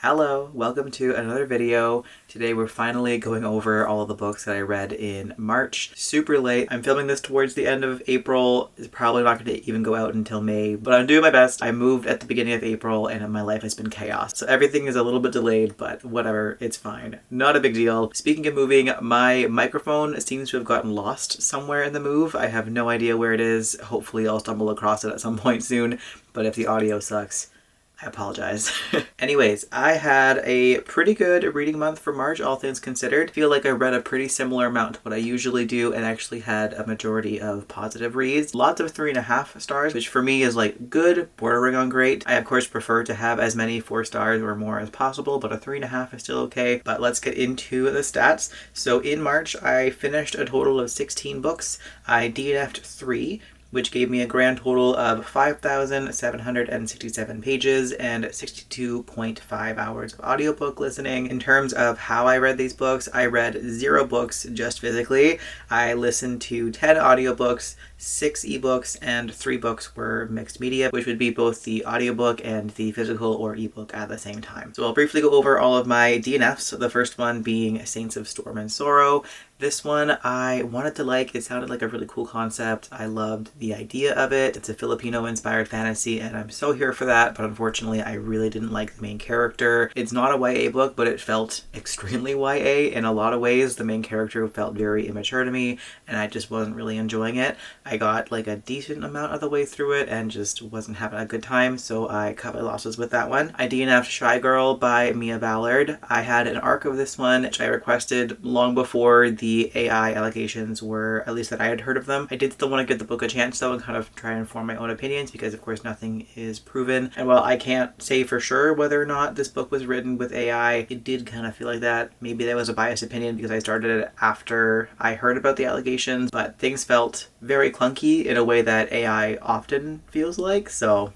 Hello, welcome to another video. Today we're finally going over all of the books that I read in March. Super late. I'm filming this towards the end of April. It's probably not going to even go out until May, but I'm doing my best. I moved at the beginning of April and my life has been chaos. So everything is a little bit delayed, but whatever, it's fine. Not a big deal. Speaking of moving, my microphone seems to have gotten lost somewhere in the move. I have no idea where it is. Hopefully I'll stumble across it at some point soon, but if the audio sucks, I apologize. Anyways, I had a pretty good reading month for March, all things considered. I feel like I read a pretty similar amount to what I usually do and actually had a majority of positive reads. Lots of 3.5 stars, which for me is like good, bordering on great. I of course prefer to have as many 4 stars or more as possible, but a 3.5 is still okay. But let's get into the stats. So in March, I finished a total of 16 books. I DNF'd 3, which gave me a grand total of 5,767 pages and 62.5 hours of audiobook listening. In terms of how I read these books, I read 0 books just physically. I listened to 10 audiobooks, 6 ebooks, and 3 books were mixed media, which would be both the audiobook and the physical or ebook at the same time. So I'll briefly go over all of my DNFs, the first one being Saints of Storm and Sorrow. This one I wanted to like. It sounded like a really cool concept. I loved the idea of it. It's a Filipino-inspired fantasy, and I'm so here for that, but unfortunately I really didn't like the main character. It's not a YA book, but it felt extremely YA in a lot of ways. The main character felt very immature to me, and I just wasn't really enjoying it. I got like a decent amount of the way through it and just wasn't having a good time, so I cut my losses with that one. I DNF'd Shy Girl by Mia Ballard. I had an arc of this one, which I requested long before the AI allegations were, at least that I had heard of them. I did still want to give the book a chance though and kind of try and form my own opinions because of course nothing is proven. And while I can't say for sure whether or not this book was written with AI, it did kind of feel like that. Maybe that was a biased opinion because I started it after I heard about the allegations, but things felt very clunky in a way that AI often feels like, so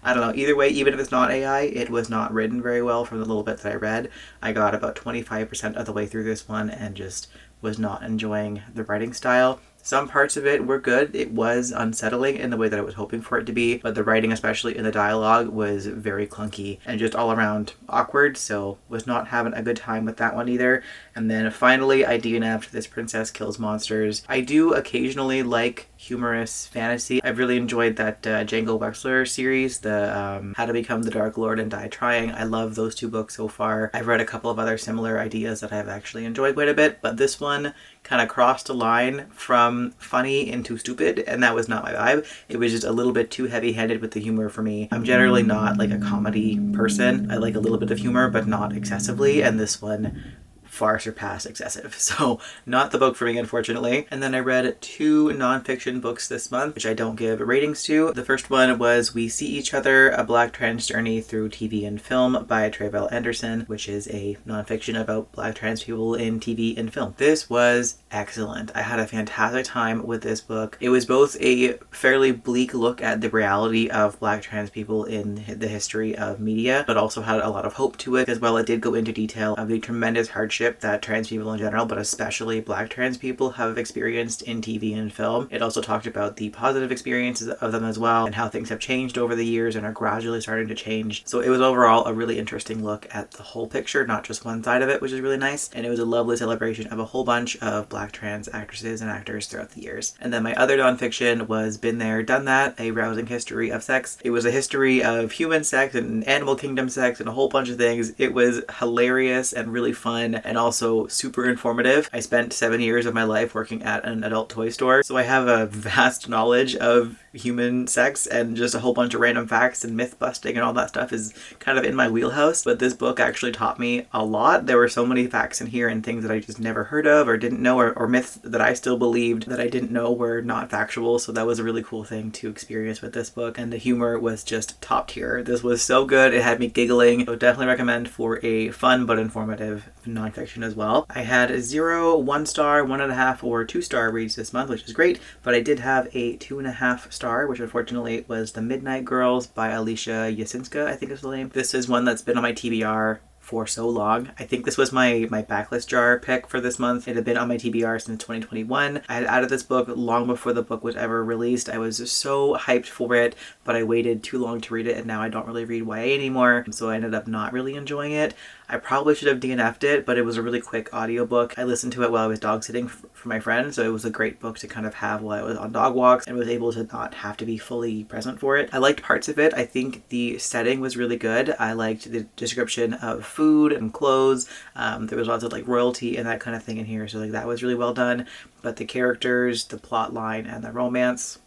I don't know. Either way, even if it's not AI, it was not written very well from the little bit that I read. I got about 25% of the way through this one and just was not enjoying the writing style. Some parts of it were good. It was unsettling in the way that I was hoping for it to be, but the writing, especially in the dialogue, was very clunky and just all around awkward, so was not having a good time with that one either. And then finally, I DNF'd This Princess Kills Monsters. I do occasionally like humorous fantasy. I've really enjoyed that Django Wexler series, the How to Become the Dark Lord and Die Trying. I love those 2 books so far. I've read a couple of other similar ideas that I've actually enjoyed quite a bit, but this one kind of crossed a line from funny into stupid, and that was not my vibe. It was just a little bit too heavy-handed with the humor for me. I'm generally not like a comedy person. I like a little bit of humor, but not excessively, and this one far surpassed excessive. So not the book for me, unfortunately. And then I read 2 nonfiction books this month, which I don't give ratings to. The first one was We See Each Other, A Black Trans Journey Through TV and Film by Tre'Vell Anderson, which is a nonfiction about Black trans people in TV and film. This was excellent. I had a fantastic time with this book. It was both a fairly bleak look at the reality of Black trans people in the history of media, but also had a lot of hope to it as well. It did go into detail of the tremendous hardship that trans people in general, but especially Black trans people, have experienced in TV and film. It also talked about the positive experiences of them as well and how things have changed over the years and are gradually starting to change. So it was overall a really interesting look at the whole picture, not just one side of it, which is really nice. And it was a lovely celebration of a whole bunch of Black trans actresses and actors throughout the years. And then my other nonfiction was Been There, Done That, A Rousing History of Sex. It was a history of human sex and animal kingdom sex and a whole bunch of things. It was hilarious and really fun and also super informative. I spent 7 years of my life working at an adult toy store, so I have a vast knowledge of human sex, and just a whole bunch of random facts and myth busting and all that stuff is kind of in my wheelhouse. But this book actually taught me a lot. There were so many facts in here and things that I just never heard of or didn't know, or myths that I still believed that I didn't know were not factual. So that was a really cool thing to experience with this book, and the humor was just top tier. This was so good. It had me giggling. So definitely recommend for a fun but informative nonfiction as well. I had 0, 1 star, 1.5, or 2 star reads this month, which is great, but I did have a 2.5 star, which unfortunately was The Midnight Girls by Alicia Jasinska, I think is the name. This is one that's been on my TBR for so long. I think this was my backlist jar pick for this month. It had been on my TBR since 2021. I had added this book long before the book was ever released. I was so hyped for it, but I waited too long to read it, and now I don't really read YA anymore, so I ended up not really enjoying it. I probably should have DNF'd it, but it was a really quick audiobook. I listened to it while I was dog sitting for my friend, so it was a great book to kind of have while I was on dog walks and was able to not have to be fully present for it. I liked parts of it. I think the setting was really good. I liked the description of food and clothes. There was lots of like royalty and that kind of thing in here, so like that was really well done. But the characters, the plot line, and the romance,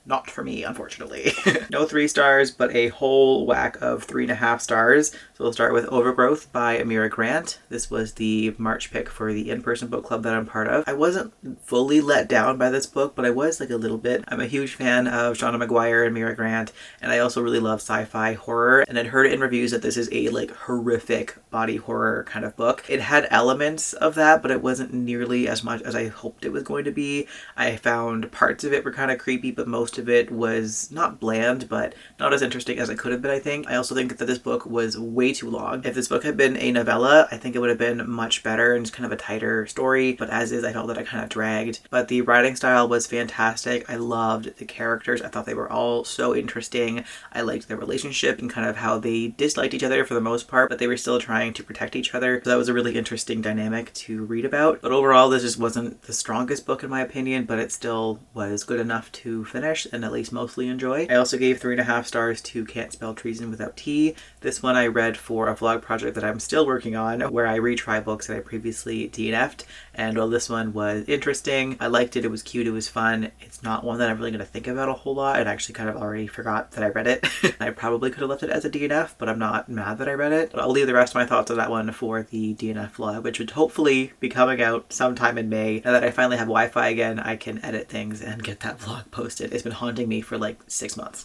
not for me, unfortunately. No 3 stars, but a whole whack of 3.5 stars. So we'll start with Overgrowth by Mira Grant. This was the March pick for the in-person book club that I'm part of. I wasn't fully let down by this book, but I was like a little bit. I'm a huge fan of Shauna Maguire and Mira Grant, and I also really love sci-fi horror, and I'd heard in reviews that this is a like horrific body horror kind of book. It had elements of that, but it wasn't nearly as much as I hoped it was going to be. I found parts of it were kind of creepy, but most of it was not bland, but not as interesting as it could have been, I think. I also think that this book was way too long. If this book had been a novella, I think it would have been much better and just kind of a tighter story, but as is, I felt that I kind of dragged. But the writing style was fantastic. I loved the characters. I thought they were all so interesting. I liked their relationship and kind of how they disliked each other for the most part, but they were still trying to protect each other. So that was a really interesting dynamic to read about. But overall, this just wasn't the strongest book in my opinion, but it still was good enough to finish and at least mostly enjoy. I also gave 3.5 stars to Can't Spell Treason Without T. This one I read for a vlog project that I'm still working on, where I retry books that I previously DNF'd, and while this one was interesting, I liked it, it was cute, it was fun. It's not one that I'm really going to think about a whole lot. I actually kind of already forgot that I read it. I probably could have left it as a DNF, but I'm not mad that I read it. But I'll leave the rest of my thoughts on that one for the DNF vlog, which would hopefully be coming out sometime in May. Now that I finally have Wi-Fi again, I can edit things and get that vlog posted. It's been haunting me for like 6 months.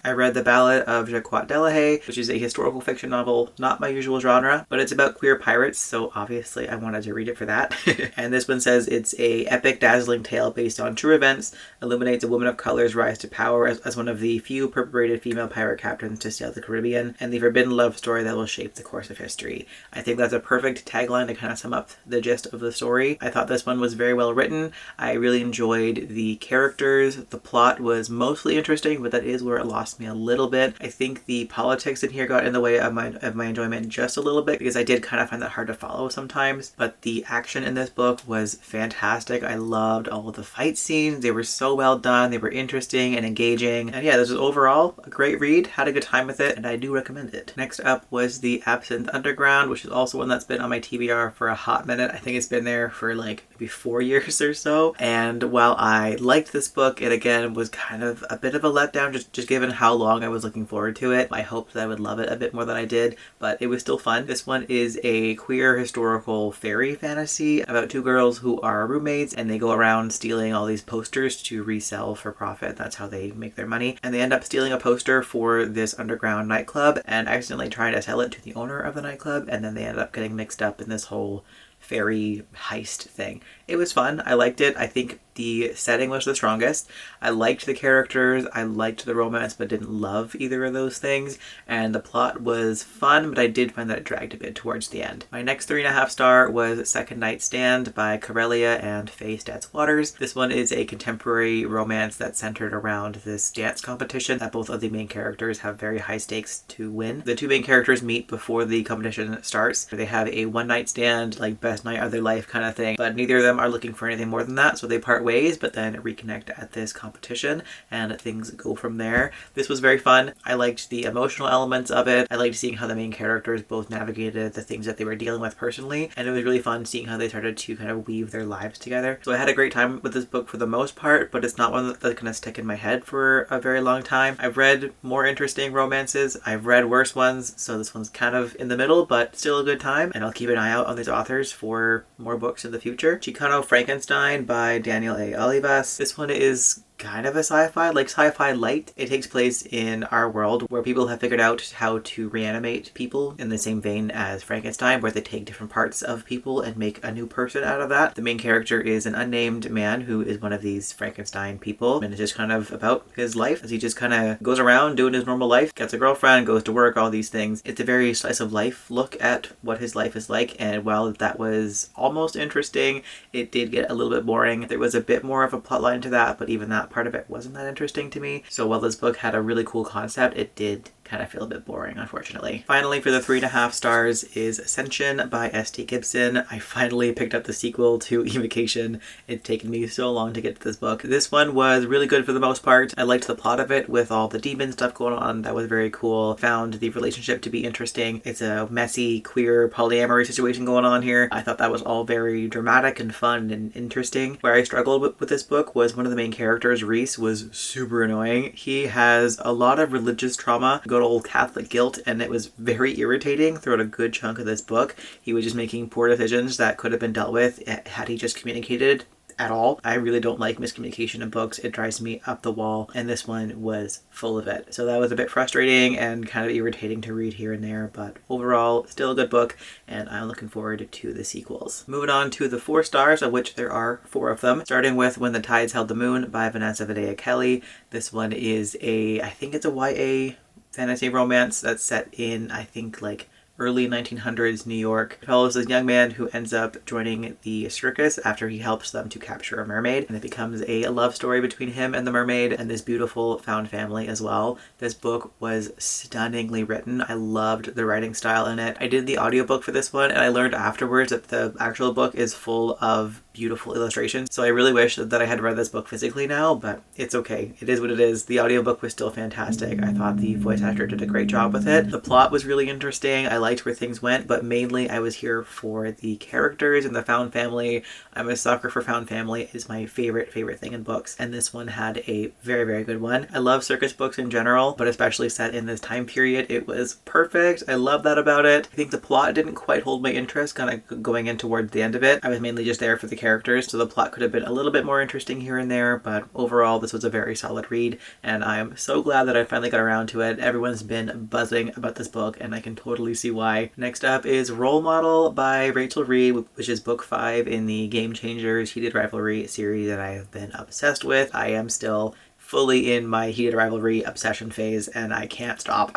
I read the Ballad of Jaquotte Delahaye, which is a historical fiction novel, not my usual genre, but it's about queer pirates, so obviously I wanted to read it for that. And this one says it's a epic, dazzling tale based on true events, illuminates a woman of color's rise to power as one of the few purple-rated female pirate captains to sail the Caribbean, and the forbidden love story that will shape the course of history. I think that's a perfect tagline to kind of sum up the gist of the story. I thought this one was very well written. I really enjoyed the characters. The plot was mostly interesting, but that is where it lost me a little bit. I think the politics in here got in the way of my enjoyment just a little bit, because I did kind of find that hard to follow sometimes, but the action in this book was fantastic. I loved all of the fight scenes. They were so well done. They were interesting and engaging. And yeah, this was overall a great read. Had a good time with it, and I do recommend it. Next up was the Absinthe Underground, which is also one that's been on my TBR for a hot minute. I think it's been there for like maybe 4 years or so. And while I liked this book, it again was kind of a bit of a letdown, just given how long I was looking forward to it. I hoped that I would love it a bit more than I did, but it was still fun. This one is a queer historical fairy fantasy about 2 girls who are roommates, and they go around stealing all these posters to resell for profit. That's how they make their money. And they end up stealing a poster for this underground nightclub and accidentally trying to sell it to the owner of the nightclub, and then they end up getting mixed up in this whole fairy heist thing. It was fun. I liked it. I think the setting was the strongest. I liked the characters. I liked the romance, but didn't love either of those things. And the plot was fun, but I did find that it dragged a bit towards the end. My next 3.5 star was Second Night Stand by Gabriella and Faye Stats-Waters. This one is a contemporary romance that's centered around this dance competition that both of the main characters have very high stakes to win. The 2 main characters meet before the competition starts. They have a one-night stand, like best night of their life kind of thing, but neither of them are looking for anything more than that, so they part ways, but then reconnect at this competition and things go from there. This was very fun. I liked the emotional elements of it. I liked seeing how the main characters both navigated the things that they were dealing with personally, and it was really fun seeing how they started to kind of weave their lives together. So I had a great time with this book for the most part, but it's not one that's going to stick in my head for a very long time. I've read more interesting romances. I've read worse ones, so this one's kind of in the middle, but still a good time, and I'll keep an eye out on these authors for more books in the future. Chicano Frankenstein by Daniel A. Olivas. This one is kind of a sci-fi, like sci-fi light. It takes place in our world where people have figured out how to reanimate people in the same vein as Frankenstein, where they take different parts of people and make a new person out of that. The main character is an unnamed man who is one of these Frankenstein people, and it's just kind of about his life as he just kind of goes around doing his normal life, gets a girlfriend, goes to work, all these things. It's a very slice of life look at what his life is like, and while that was almost interesting, it did get a little bit boring. There was a bit more of a plotline to that, but even that part of it wasn't that interesting to me. So while this book had a really cool concept, it did kind of feel a bit boring, unfortunately. Finally, for the 3.5 stars is Ascension by ST Gibson. I finally picked up the sequel to Evocation. It's taken me so long to get to this book. This one was really good for the most part. I liked the plot of it with all the demon stuff going on. That was very cool. Found the relationship to be interesting. It's a messy, queer, polyamory situation going on here. I thought that was all very dramatic and fun and interesting. Where I struggled with this book was one of the main characters, Reese, was super annoying. He has a lot of religious trauma, good old Catholic guilt, and it was very irritating throughout a good chunk of this book. He was just making poor decisions that could have been dealt with had he just communicated at all. I really don't like miscommunication in books. It drives me up the wall, and this one was full of it. So that was a bit frustrating and kind of irritating to read here and there, but overall still a good book, and I'm looking forward to the sequels. Moving on to the 4 stars, of which there are 4 of them, starting with When the Tides Held the Moon by Vanessa Vida Kelly. This one is I think it's a YA fantasy romance that's set in, I think, like early 1900s New York. It follows this young man who ends up joining the circus after he helps them to capture a mermaid, and it becomes a love story between him and the mermaid and this beautiful found family as well. This book was stunningly written. I loved the writing style in it. I did the audiobook for this one, and I learned afterwards that the actual book is full of beautiful illustrations. So I really wish that I had read this book physically now, but it's okay. It is what it is. The audiobook was still fantastic. I thought the voice actor did a great job with it. The plot was really interesting. I liked where things went, but mainly I was here for the characters and the found family. I'm a sucker for found family. It is my favorite thing in books, and this one had a very good one. I love circus books in general, but especially set in this time period, it was perfect. I love that about it. I think the plot didn't quite hold my interest kind of going in towards the end of it. I was mainly just there for the characters, so the plot could have been a little bit more interesting here and there, but overall this was a very solid read, and I'm so glad that I finally got around to it. Everyone's been buzzing about this book, and I can totally see why. Next up is Role Model by Rachel Reid, which is book 5 in the Game Changers Heated Rivalry series that I have been obsessed with. I am still fully in my Heated Rivalry obsession phase, and I can't stop.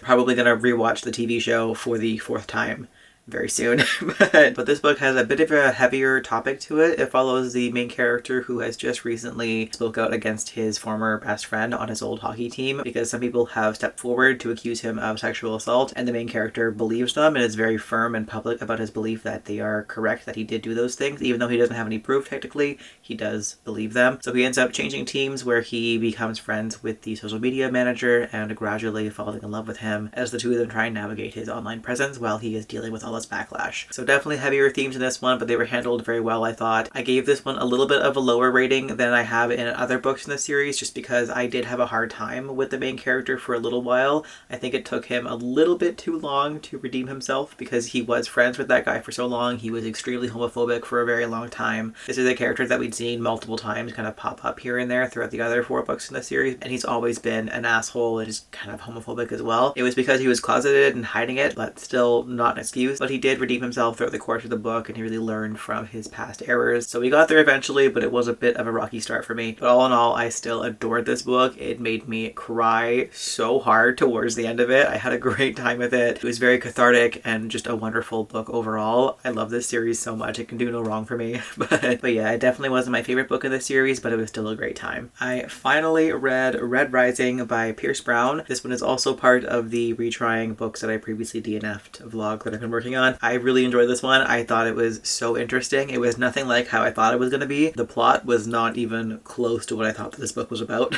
Probably gonna rewatch the TV show for the 4th time very soon. but this book has a bit of a heavier topic to it. It follows the main character who has just recently spoke out against his former best friend on his old hockey team, because some people have stepped forward to accuse him of sexual assault, and the main character believes them and is very firm and public about his belief that they are correct, that he did do those things. Even though he doesn't have any proof technically, he does believe them. So he ends up changing teams, where he becomes friends with the social media manager and gradually falling in love with him as the two of them try and navigate his online presence while he is dealing with all this backlash. So definitely heavier themes in this one, but they were handled very well, I thought. I gave this one a little bit of a lower rating than I have in other books in the series, just because I did have a hard time with the main character for a little while. I think it took him a little bit too long to redeem himself, because he was friends with that guy for so long. He was extremely homophobic for a very long time. This is a character that we'd seen multiple times kind of pop up here and there throughout the other 4 books in the series, and he's always been an asshole and is kind of homophobic as well. It was because he was closeted and hiding it, but still not an excuse. But he did redeem himself throughout the course of the book, and he really learned from his past errors. So we got there eventually, but it was a bit of a rocky start for me. But all in all, I still adored this book. It made me cry so hard towards the end of it. I had a great time with it. It was very cathartic and just a wonderful book overall. I love this series so much. It can do no wrong for me. but yeah, it definitely wasn't my favorite book in the series, but it was still a great time. I finally read Red Rising by Pierce Brown. This one is also part of the retrying books that I previously DNF'd vlog that I've been working on. I really enjoyed this one. I thought it was so interesting. It was nothing like how I thought it was going to be. The plot was not even close to what I thought that this book was about.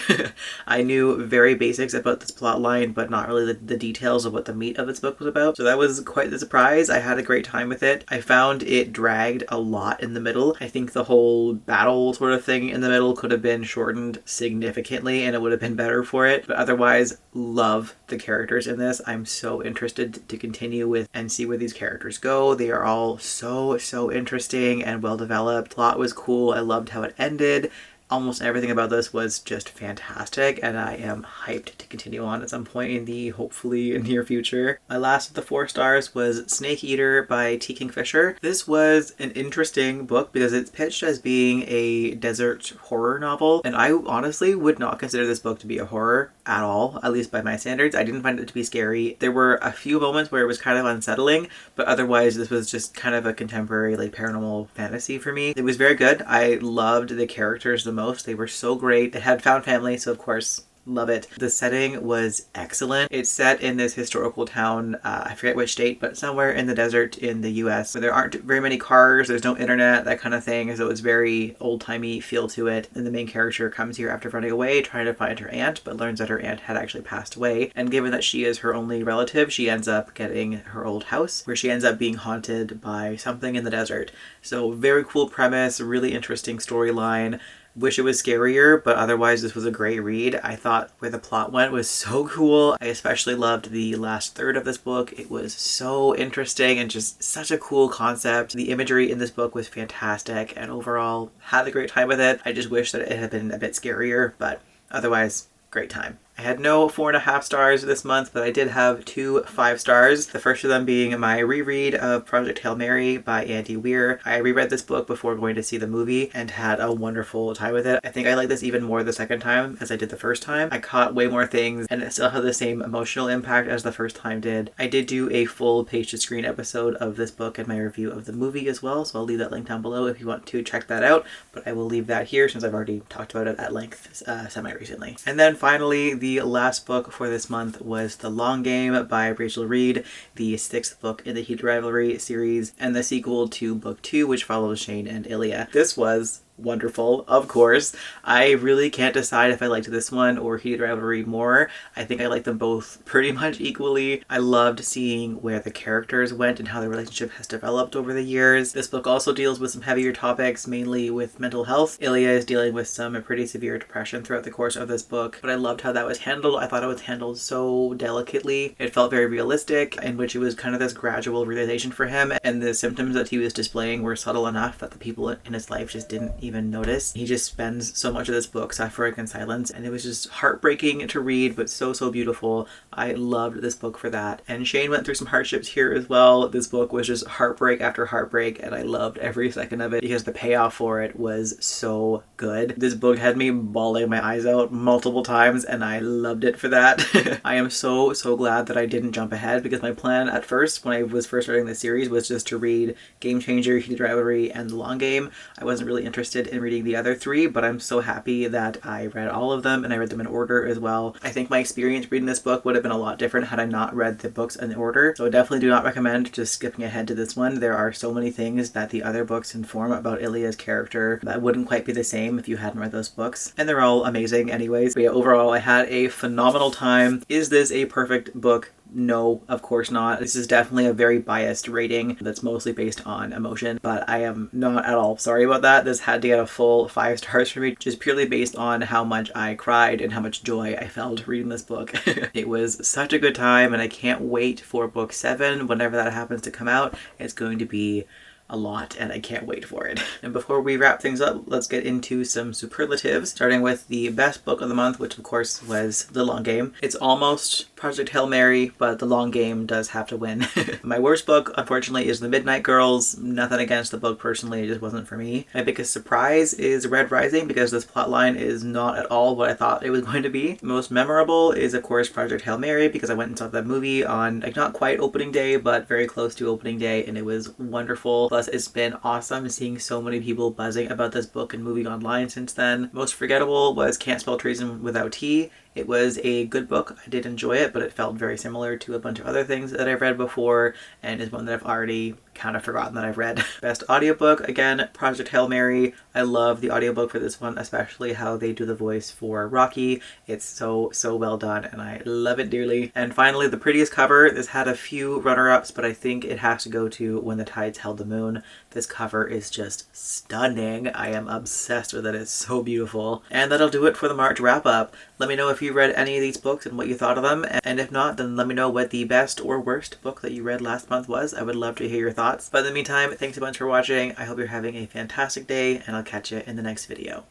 I knew very basics about this plot line, but not really the details of what the meat of this book was about. So that was quite the surprise. I had a great time with it. I found it dragged a lot in the middle. I think the whole battle sort of thing in the middle could have been shortened significantly, and it would have been better for it. But otherwise, love the characters in this. I'm so interested to continue with and see where these characters go. They are all so interesting and well developed. Plot was cool. I loved how it ended. almost everything about this was just fantastic, and I am hyped to continue on at some point in the hopefully near future. My last of the 4 stars was Snake Eater by T. Kingfisher. This was an interesting book because it's pitched as being a desert horror novel, and I honestly would not consider this book to be a horror at all, at least by my standards. I didn't find it to be scary. There were a few moments where it was kind of unsettling, but otherwise this was just kind of a contemporary like paranormal fantasy for me. It was very good. I loved the characters the most. They were so great. It had found family, so of course love it. The setting was excellent. It's set in this historical town, I forget which state, but somewhere in the desert in the US. There aren't very many cars, there's no internet, that kind of thing, so it's very old-timey feel to it. And the main character comes here after running away, trying to find her aunt, but learns that her aunt had actually passed away. And given that she is her only relative, she ends up getting her old house, where she ends up being haunted by something in the desert. So very cool premise, really interesting storyline. Wish it was scarier, but otherwise this was a great read. I thought where the plot went was so cool. I especially loved the last third of this book. It was so interesting and just such a cool concept. The imagery in this book was fantastic, and overall had a great time with it. I just wish that it had been a bit scarier, but otherwise, great time. I had no 4.5 stars this month, but I did have 2 5 stars. The first of them being my reread of Project Hail Mary by Andy Weir. I reread this book before going to see the movie and had a wonderful time with it. I think I liked this even more the second time as I did the first time. I caught way more things and it still had the same emotional impact as the first time did. I did do a full page-to-screen episode of this book and my review of the movie as well, so I'll leave that link down below if you want to check that out, but I will leave that here since I've already talked about it at length semi-recently. And then finally, the last book for this month was The Long Game by Reid, the 6th book in the Heated Rivalry series, and the sequel to book 2, which follows Shane and Ilya. This was wonderful, of course. I really can't decide if I liked this one or Heated Rivalry more. I think I liked them both pretty much equally. I loved seeing where the characters went and how the relationship has developed over the years. This book also deals with some heavier topics, mainly with mental health. Ilya is dealing with some pretty severe depression throughout the course of this book, but I loved how that was handled. I thought it was handled so delicately. It felt very realistic, in which it was kind of this gradual realization for him, and the symptoms that he was displaying were subtle enough that the people in his life just didn't even notice. He just spends so much of this book suffering in silence, and it was just heartbreaking to read, but so beautiful. I loved this book for that. And Shane went through some hardships here as well. This book was just heartbreak after heartbreak, and I loved every second of it because the payoff for it was so good. This book had me bawling my eyes out multiple times, and I loved it for that. I am so glad that I didn't jump ahead, because my plan at first, when I was first starting the series, was just to read Game Changer, Heated Rivalry, and The Long Game. I wasn't really interested in reading the other 3, but I'm so happy that I read all of them, and I read them in order as well. I think my experience reading this book would have been a lot different had I not read the books in order, so I definitely do not recommend just skipping ahead to this one. There are so many things that the other books inform about Ilya's character that wouldn't quite be the same if you hadn't read those books, and they're all amazing anyways. But yeah, overall I had a phenomenal time. Is this a perfect book? No, of course not. This is definitely a very biased rating that's mostly based on emotion, but I am not at all sorry about that. This had to get a full 5 stars for me, just purely based on how much I cried and how much joy I felt reading this book. It was such a good time, and I can't wait for book 7. Whenever that happens to come out, it's going to be a lot, and I can't wait for it. And before we wrap things up, let's get into some superlatives, starting with the best book of the month, which of course was The Long Game. It's almost Project Hail Mary, but The Long Game does have to win. My worst book, unfortunately, is The Midnight Girls. Nothing against the book personally, it just wasn't for me. My biggest surprise is Red Rising, because this plotline is not at all what I thought it was going to be. Most memorable is, of course, Project Hail Mary, because I went and saw that movie on, like, not quite opening day, but very close to opening day, and it was wonderful. Plus, it's been awesome seeing so many people buzzing about this book and movie online since then. Most forgettable was Can't Spell Treason Without T. It was a good book. I did enjoy it, but it felt very similar to a bunch of other things that I've read before, and is one that I've already kind of forgotten that I've read. Best audiobook, again, Project Hail Mary. I love the audiobook for this one, especially how they do the voice for Rocky. It's so well done, and I love it dearly. And finally, the prettiest cover. This had a few runner-ups, but I think it has to go to When the Tides Held the Moon. This cover is just stunning. I am obsessed with it. It's so beautiful. And that'll do it for the March wrap-up. Let me know if you read any of these books and what you thought of them, and if not, then let me know what the best or worst book that you read last month was. I would love to hear your thoughts. But in the meantime, thanks a bunch for watching. I hope you're having a fantastic day, and I'll catch you in the next video.